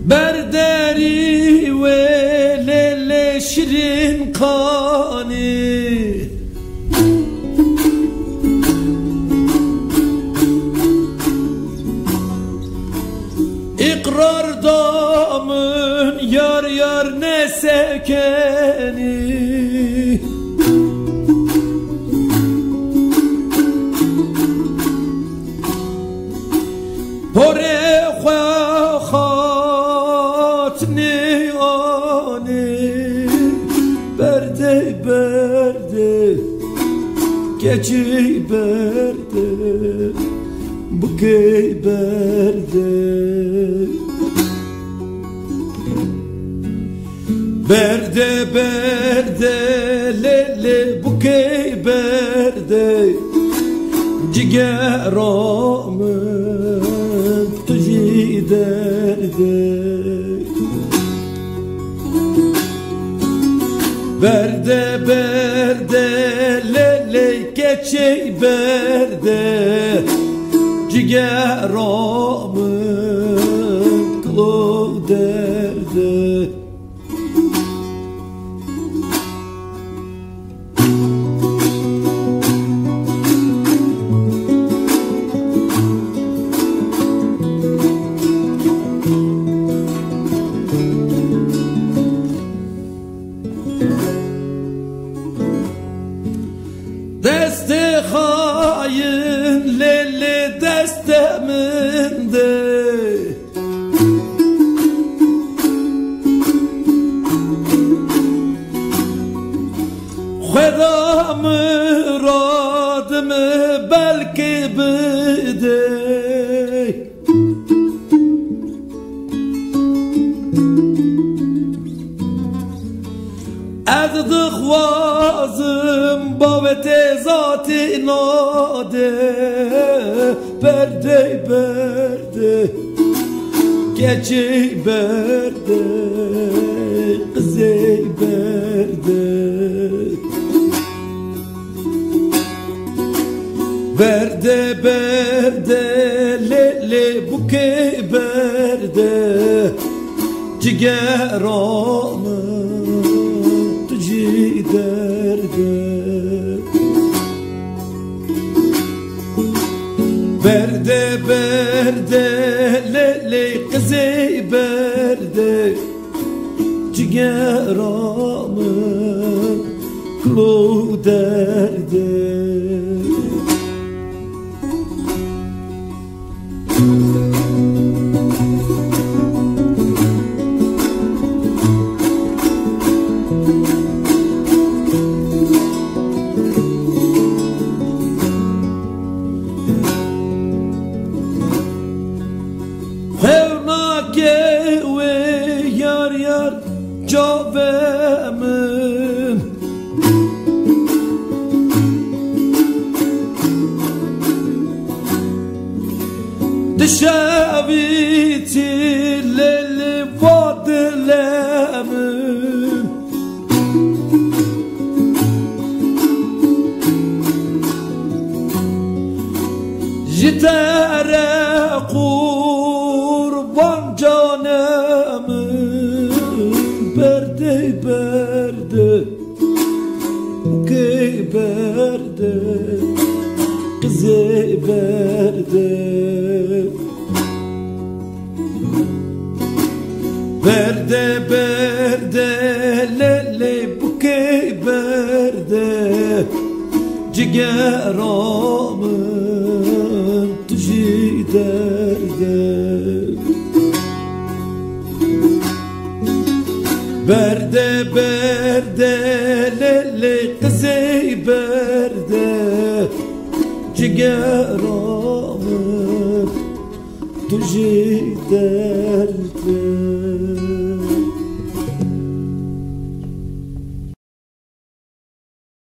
برداری و لیل شیرین قانی اقرار دامن یار یار نسکنی پره خواهات نیانی برده برده گچی برده بکی برده برده برده لیلی بکی برده جگرامن تجی درده برده برده لیلی گچی برده جگرامن کلو درده دست خاین لیلی دست من ده خدا مرادم بلکه بده از دخوازم بابت ذاتی ناده برده برده گچی برده قزی برده برده برده لیلی بکی برده جگرامن تجی درده برده برده لیلی قزی برده جگرامن کلو درده یار یار جاومن دشاویتی لیلی وادلمن جتره قربان جانم برده برده کی برده قزی برده برده برده لیلی بکی برده جگرامن تجی درده برده برده لیلی قزی برده جگرامن تجی درده